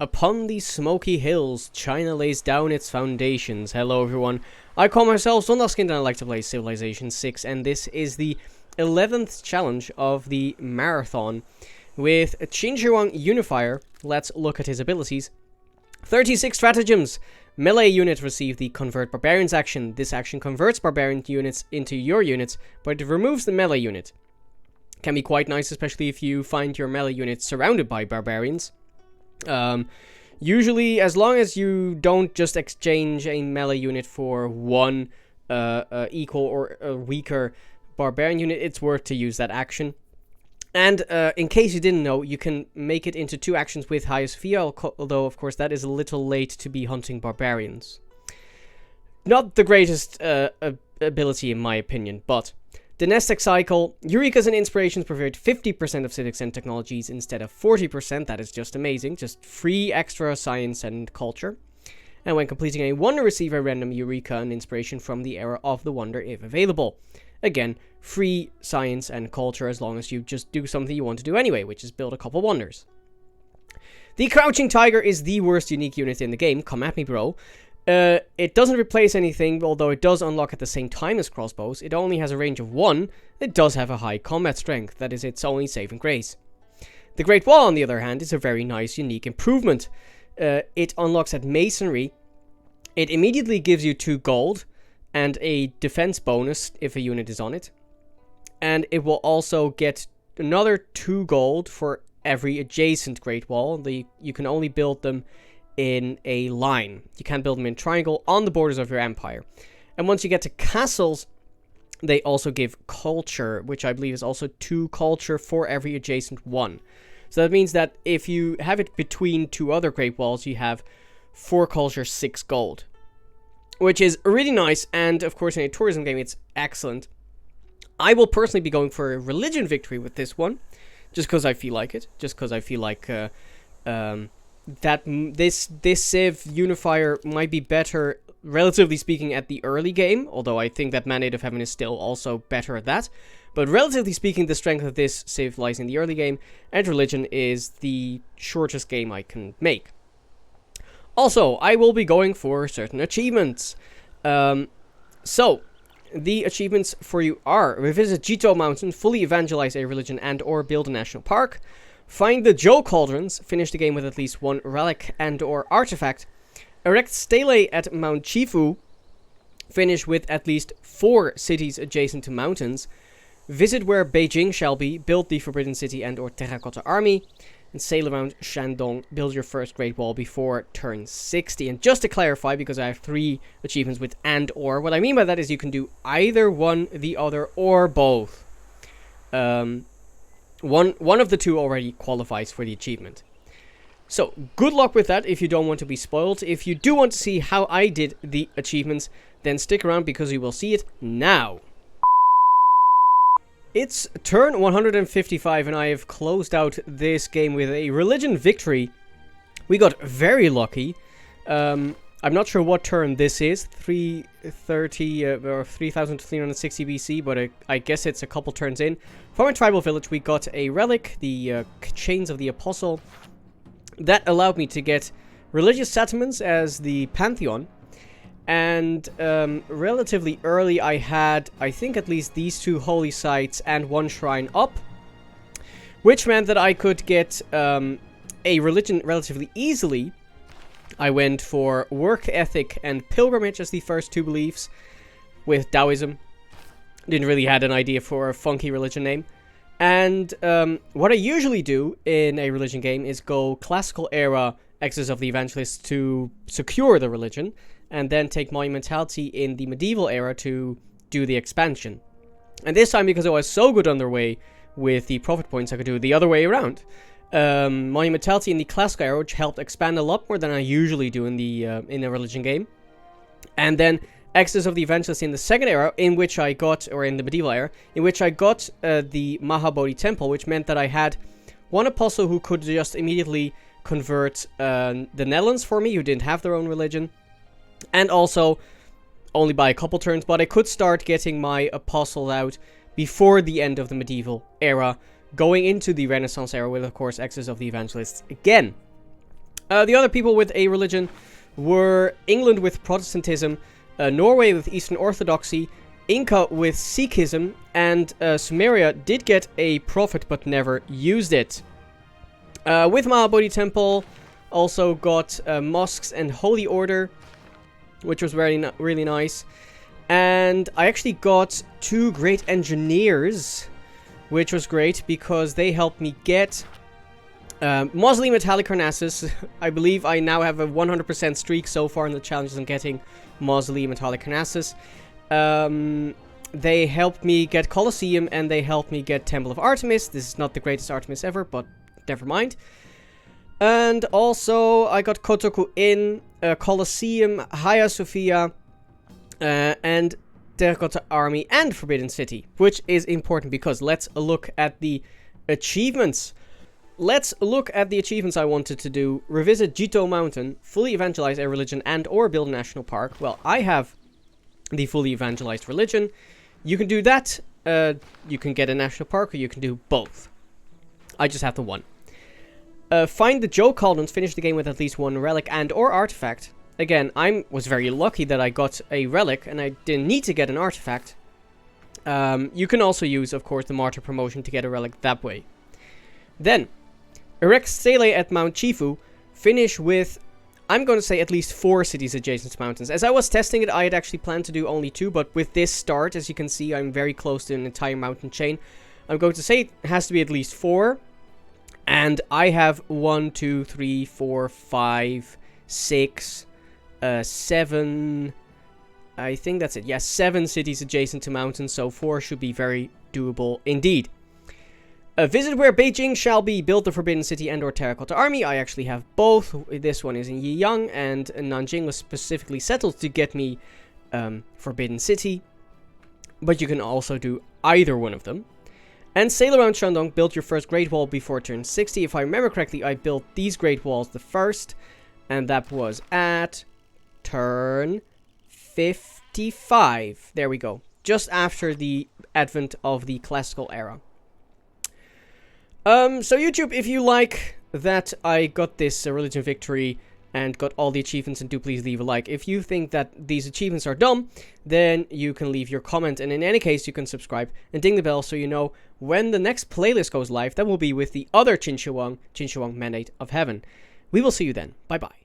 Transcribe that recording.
Upon these smoky hills, China lays down its foundations. Hello everyone, I call myself Zondagskind and I like to play Civilization 6, and this is the 11th challenge of the marathon with Qinzhiwang Unifier. Let's look at his abilities. 36 stratagems. Melee unit receive the Convert Barbarians action. This action converts barbarian units into your units, but it removes the melee unit. Can be quite nice, especially if you find your melee unit surrounded by barbarians. Usually, as long as you don't just exchange a melee unit for one equal or weaker barbarian unit, it's worth to use that action. And in case you didn't know, you can make it into 2 actions with Hagia Sophia, although of course that is a little late to be hunting barbarians. Not the greatest ability in my opinion, but the Nestek cycle, Eureka's and Inspirations provide 50% of civics and technologies instead of 40%. That is just amazing. Just free extra science and culture. And when completing a wonder, receive a random Eureka and Inspiration from the era of the wonder if available. Again, free science and culture as long as you just do something you want to do anyway, which is build a couple wonders. The Crouching Tiger is the worst unique unit in the game. Come at me, bro. It doesn't replace anything, although it does unlock at the same time as crossbows. It only has a range of 1. It does have a high combat strength. That is its only saving grace. The Great Wall, on the other hand, is a very nice, unique improvement. It unlocks at Masonry. It immediately gives you 2 gold and a defense bonus if a unit is on it. And it will also get another 2 gold for every adjacent Great Wall. You can only build them in a line. You can't build them in triangle on the borders of your empire. And once you get to castles, they also give culture, which I believe is also 2 culture for every adjacent one. So that means that if you have it between 2 other Great Walls, you have 4 culture, 6 gold. Which is really nice, and of course in a tourism game it's excellent. I will personally be going for a religion victory with this one, just because I feel like it. Just because I feel like that this Civ Unifier might be better, relatively speaking, at the early game, although I think that Mandate of Heaven is still also better at that. But relatively speaking, the strength of this Civ lies in the early game, and religion is the shortest game I can make. Also, I will be going for certain achievements. So, the achievements for you are: revisit Jito Mountain, fully evangelize a religion and or build a national park, find the Joe Cauldrons, finish the game with at least 1 relic and or artifact, erect stele at Mount Chifu, finish with at least 4 cities adjacent to mountains, visit where Beijing shall be, build the Forbidden City and or Terracotta Army, and sail around Shandong, build your first Great Wall before turn 60. And just to clarify, because I have 3 achievements with and or, what I mean by that is you can do either one, the other, or both. One of the 2 already qualifies for the achievement. So, good luck with that if you don't want to be spoiled. If you do want to see how I did the achievements, then stick around because you will see it now. It's turn 155 and I have closed out this game with a religion victory. We got very lucky. I'm not sure what turn this is, 330 or 3360 BC, but I guess it's a couple turns in. From a tribal village we got a relic, the Chains of the Apostle. That allowed me to get religious settlements as the Pantheon. And relatively early I had, I think, at least these 2 holy sites and 1 shrine up, which meant that I could get a religion relatively easily. I went for work ethic and pilgrimage as the first 2 beliefs, with Taoism. Didn't really had an idea for a funky religion name. And what I usually do in a religion game is go classical era Exodus of the Evangelists to secure the religion, and then take Monumentality in the medieval era to do the expansion. And this time, because I was so good underway with the profit points, I could do it the other way around. Monumentality in the classical era, which helped expand a lot more than I usually do in a religion game. And then Exodus of the Evangelists in the second era, in which I got, or in the medieval era, in which I got the Mahabodhi Temple, which meant that I had 1 apostle who could just immediately convert the Netherlands for me, who didn't have their own religion. And also, only by a couple turns, but I could start getting my apostles out before the end of the medieval era, going into the Renaissance era with, of course, Exodus of the Evangelists again. The other people with a religion were England with Protestantism, Norway with Eastern Orthodoxy, Inca with Sikhism, and Sumeria did get a prophet but never used it. With Mahabodhi Temple, also got mosques and holy order, which was really nice. And I actually got 2 great engineers, which was great because they helped me get Mausoleum at Halicarnassus. I believe I now have a 100% streak so far in the challenges on getting Mausoleum at Halicarnassus. They helped me get Colosseum, and they helped me get Temple of Artemis. This is not the greatest Artemis ever, but never mind. And also, I got Kotoku Inn, Colosseum, Hagia Sophia, and Terracotta Army, and Forbidden City, which is important because let's look at the achievements. Let's look at the achievements I wanted to do. Revisit Jito Mountain, fully evangelize a religion, and or build a national park. Well, I have the fully evangelized religion. You can do that. You can get a national park, or you can do both. I just have the one. Find the Joe Cauldrons, finish the game with at least 1 relic and or artifact. Again, I was very lucky that I got a relic, and I didn't need to get an artifact. You can also use, of course, the Martyr promotion to get a relic that way. Then, erect stele at Mount Chifu, finish with, I'm going to say, at least 4 cities adjacent to mountains. As I was testing it, I had actually planned to do only 2, but with this start, as you can see, I'm very close to an entire mountain chain. I'm going to say it has to be at least 4. And I have 1, 2, 3, 4, 5, 6, 7. I think that's it. Yes, 7 cities adjacent to mountains, so 4 should be very doable indeed. Visit where Beijing shall be, build the Forbidden City and or Terracotta Army. I actually have both. This one is in Yiyang, and Nanjing was specifically settled to get me Forbidden City. But you can also do either one of them. And sail around Shandong, build your first Great Wall before turn 60. If I remember correctly, I built these Great Walls the first, and that was at turn 55. There we go. Just after the advent of the classical era. So YouTube, if you like that I got this religion victory and got all the achievements, and do please leave a like. If you think that these achievements are dumb, then you can leave your comment, and in any case you can subscribe and ding the bell so you know when the next playlist goes live. That will be with the other Qin Shi Huang Mandate of Heaven. We will see you then. Bye bye.